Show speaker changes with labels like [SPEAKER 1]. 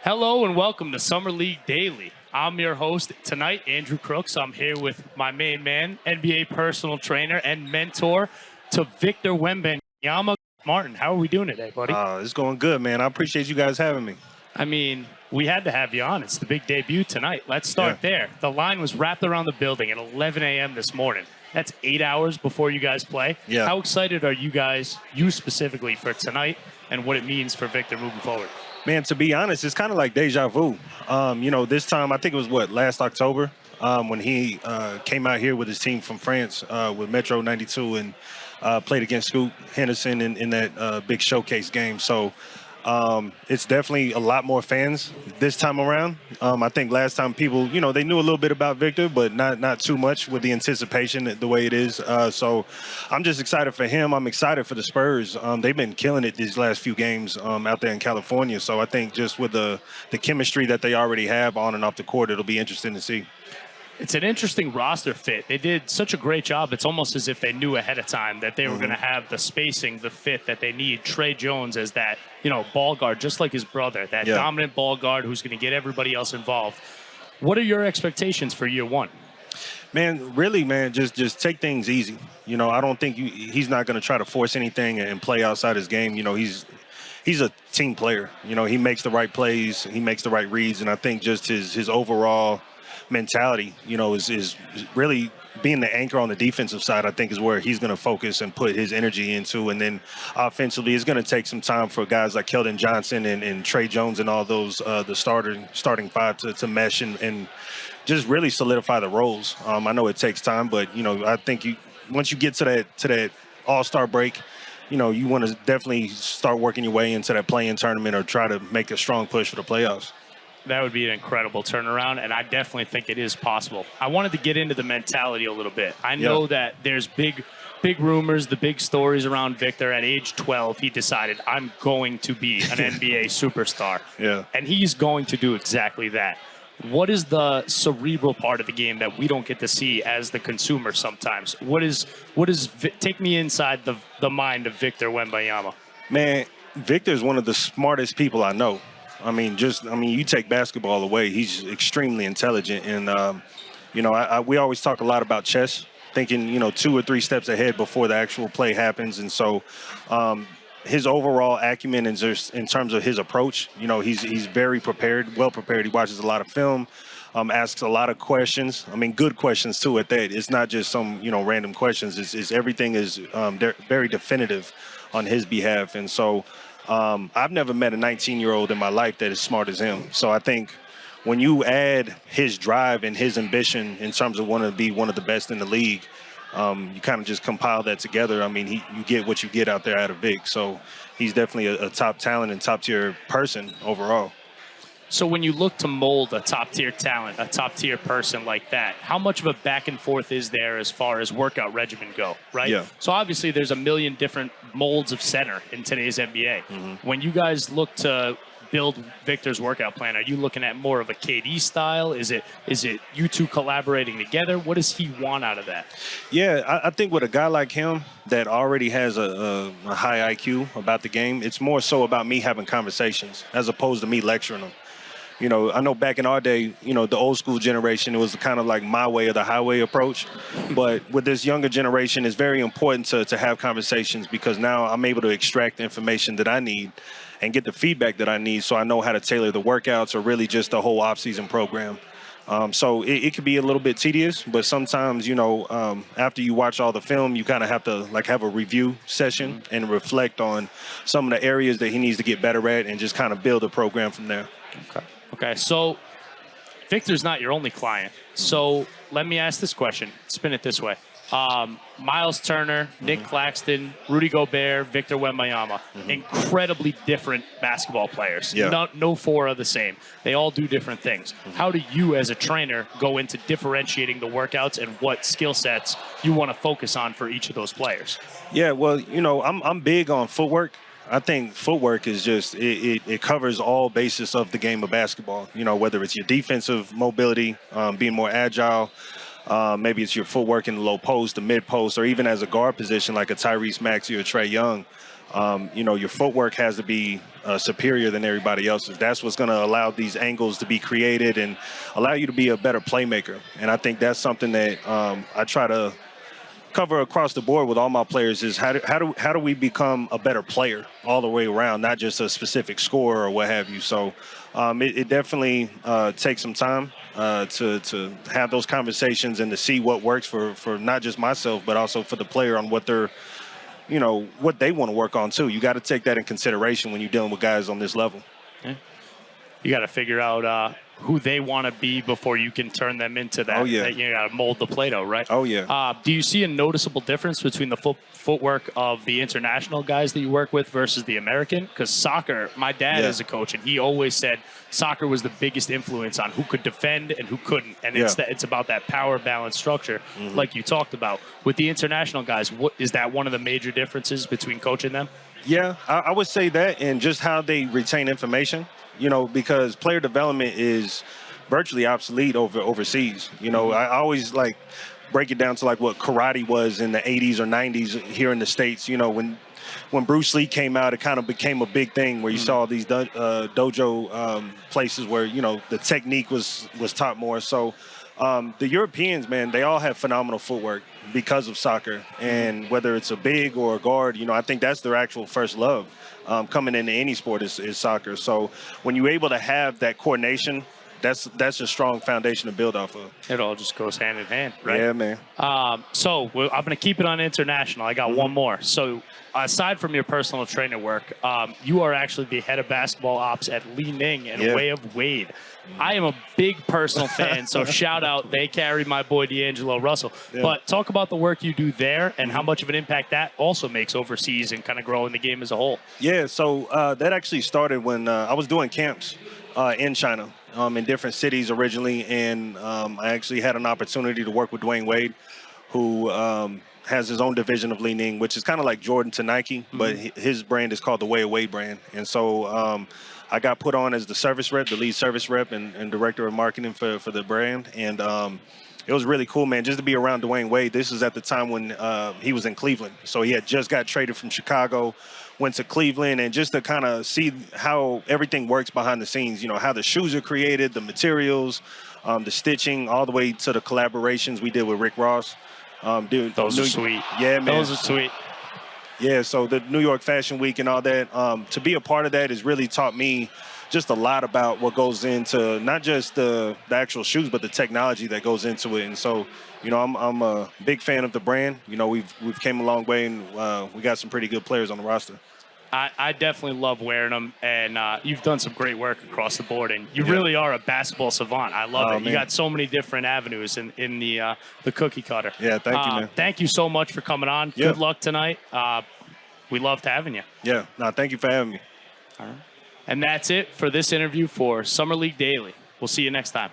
[SPEAKER 1] Hello and welcome to Summer League Daily. I'm your host tonight, Andrew Crookes. I'm here with my main man, NBA personal trainer and mentor to Victor Wembanyama. Martin, how are we doing today, buddy?
[SPEAKER 2] It's going good, man. I appreciate you guys having me.
[SPEAKER 1] I mean, we had to have you on. It's the big debut tonight. Let's start there. The line was wrapped around the building at 11 a.m. this morning. That's 8 hours before you guys play.
[SPEAKER 2] Yeah.
[SPEAKER 1] How excited are you guys, you specifically, for tonight and what it means for Victor moving forward?
[SPEAKER 2] Man, to be honest, it's kind of like deja vu. This time, I think it was, last October when he came out here with his team from France with Metro 92 and played against Scoot Henderson in that big showcase game. So it's definitely a lot more fans this time around. I think last time people, they knew a little bit about Victor, but not too much with the anticipation the way it is. So I'm just excited for him. I'm excited for the Spurs. They've been killing it these last few games out there in California. So I think just with the chemistry that they already have on and off the court, it'll be interesting to see.
[SPEAKER 1] It's an interesting roster fit. They did such a great job. It's almost as if they knew ahead of time that they were going to have the spacing, the fit that they need. Trey Jones as that, ball guard, just like his brother, that dominant ball guard who's going to get everybody else involved. What are your expectations for year one?
[SPEAKER 2] Man, really, just take things easy. I don't think he's not going to try to force anything and play outside his game. He's a team player. He makes the right plays, he makes the right reads, and I think just his overall mentality, is really being the anchor on the defensive side. I think is where he's going to focus and put his energy into. And then offensively, it's going to take some time for guys like Keldon Johnson and Trey Jones and all those the starting five to mesh and just really solidify the roles. I know it takes time, but I think once you get to that All-Star break, you want to definitely start working your way into that play-in tournament or try to make a strong push for the playoffs.
[SPEAKER 1] That would be an incredible turnaround, and I definitely think it is possible. I wanted to get into the mentality a little bit. I know that there's big rumors, the big stories around Victor. At age 12, he decided, I'm going to be an NBA superstar.
[SPEAKER 2] Yeah.
[SPEAKER 1] And he's going to do exactly that. What is the cerebral part of the game that we don't get to see as the consumer sometimes? Take me inside the mind of Victor Wembanyama.
[SPEAKER 2] Man, Victor's one of the smartest people I know. You take basketball away, he's extremely intelligent. And, we always talk a lot about chess, thinking, 2 or 3 steps ahead before the actual play happens. And so his overall acumen in terms of his approach, he's very prepared, well prepared. He watches a lot of film, asks a lot of questions. Good questions, too, at that. It's not just some, random questions. It's everything is very definitive on his behalf. And so I've never met a 19-year-old in my life that is smart as him. So I think when you add his drive and his ambition in terms of wanting to be one of the best in the league, you kind of just compile that together. You get what you get out there out of Vic. So he's definitely a top talent and top-tier person overall.
[SPEAKER 1] So when you look to mold a top-tier talent, a top-tier person like that, how much of a back and forth is there as far as workout regimen go, right?
[SPEAKER 2] Yeah.
[SPEAKER 1] So obviously there's a million different molds of center in today's NBA. When you guys look to build Victor's workout plan, are you looking at more of a KD style? Is it you two collaborating together? What does he want out of that?
[SPEAKER 2] Yeah, I think with a guy like him that already has a high IQ about the game, it's more so about me having conversations as opposed to me lecturing him. I know back in our day, the old school generation, it was kind of like my way or the highway approach. But with this younger generation, it's very important to have conversations because now I'm able to extract the information that I need and get the feedback that I need so I know how to tailor the workouts or really just the whole off-season program. So it could be a little bit tedious, but sometimes, after you watch all the film, you kind of have to have a review session and reflect on some of the areas that he needs to get better at and just kind of build a program from there.
[SPEAKER 1] Okay, so Victor's not your only client. So let me ask this question. Spin it this way. Miles Turner, Nick Claxton, Rudy Gobert, Victor Wembanyama. Incredibly different basketball players.
[SPEAKER 2] Yeah.
[SPEAKER 1] No 4 are the same. They all do different things. How do you as a trainer go into differentiating the workouts and what skill sets you want to focus on for each of those players?
[SPEAKER 2] Yeah, well, I'm big on footwork. I think footwork is just, it covers all bases of the game of basketball. Whether it's your defensive mobility, being more agile, maybe it's your footwork in the low post, the mid post, or even as a guard position like a Tyrese Maxey or Trey Young. Your footwork has to be superior than everybody else's. That's what's going to allow these angles to be created and allow you to be a better playmaker. And I think that's something that I try to cover across the board with all my players is how do we become a better player all the way around, not just a specific scorer or what have you. So it definitely takes some time to have those conversations and to see what works for not just myself, but also for the player on what they're, what they want to work on too. You got to take that in consideration when you're dealing with guys on this level.
[SPEAKER 1] Yeah. You got to figure out who they want to be before you can turn them into that.
[SPEAKER 2] Oh, yeah.
[SPEAKER 1] You got to mold the Play-Doh, right?
[SPEAKER 2] Oh, yeah.
[SPEAKER 1] Do you see a noticeable difference between the footwork of the international guys that you work with versus the American? Because soccer, my dad is a coach, and he always said soccer was the biggest influence on who could defend and who couldn't. And it's about that power balance structure, like you talked about. With the international guys, is that one of the major differences between coaching them?
[SPEAKER 2] Yeah, I would say that, and just how they retain information. Because player development is virtually obsolete overseas. I always break it down to what karate was in the 80s or 90s here in the States. When Bruce Lee came out, it kind of became a big thing where you saw these dojo places where, the technique was taught more. So the Europeans, man, they all have phenomenal footwork because of soccer. And whether it's a big or a guard, I think that's their actual first love. Coming into any sport is soccer. So when you're able to have that coordination, that's a strong foundation to build off of.
[SPEAKER 1] It all just goes hand in hand, right?
[SPEAKER 2] Yeah, man.
[SPEAKER 1] So I'm going to keep it on international. I got one more. So aside from your personal trainer work, you are actually the head of basketball ops at Li Ning and Way of Wade. I am a big personal fan, so shout out. They carry my boy D'Angelo Russell. Yeah. But talk about the work you do there and how much of an impact that also makes overseas and kind of growing the game as a whole.
[SPEAKER 2] Yeah, so that actually started when I was doing camps in China. In different cities originally, and I actually had an opportunity to work with Dwayne Wade, who has his own division of Li Ning, which is kind of like Jordan to Nike, but his brand is called the Way of Wade brand. And so I got put on as the service rep, the lead service rep and director of marketing for the brand. And it was really cool, man, just to be around Dwayne Wade. This is at the time when he was in Cleveland. So he had just got traded from Chicago, went to Cleveland, and just to kind of see how everything works behind the scenes, how the shoes are created, the materials, the stitching, all the way to the collaborations we did with Rick Ross.
[SPEAKER 1] Those are sweet.
[SPEAKER 2] Yeah, man.
[SPEAKER 1] Those are sweet.
[SPEAKER 2] Yeah, so the New York Fashion Week and all that, to be a part of that has really taught me just a lot about what goes into not just the actual shoes, but the technology that goes into it. And so, I'm a big fan of the brand. We've came a long way, and we got some pretty good players on the roster.
[SPEAKER 1] I definitely love wearing them, and you've done some great work across the board, and you really are a basketball savant. I love it. Man. You got so many different avenues in the cookie cutter.
[SPEAKER 2] Yeah, thank you, man.
[SPEAKER 1] Thank you so much for coming on. Good luck tonight. We loved having you.
[SPEAKER 2] Yeah, no, thank you for having me.
[SPEAKER 1] All right. And that's it for this interview for Summer League Daily. We'll see you next time.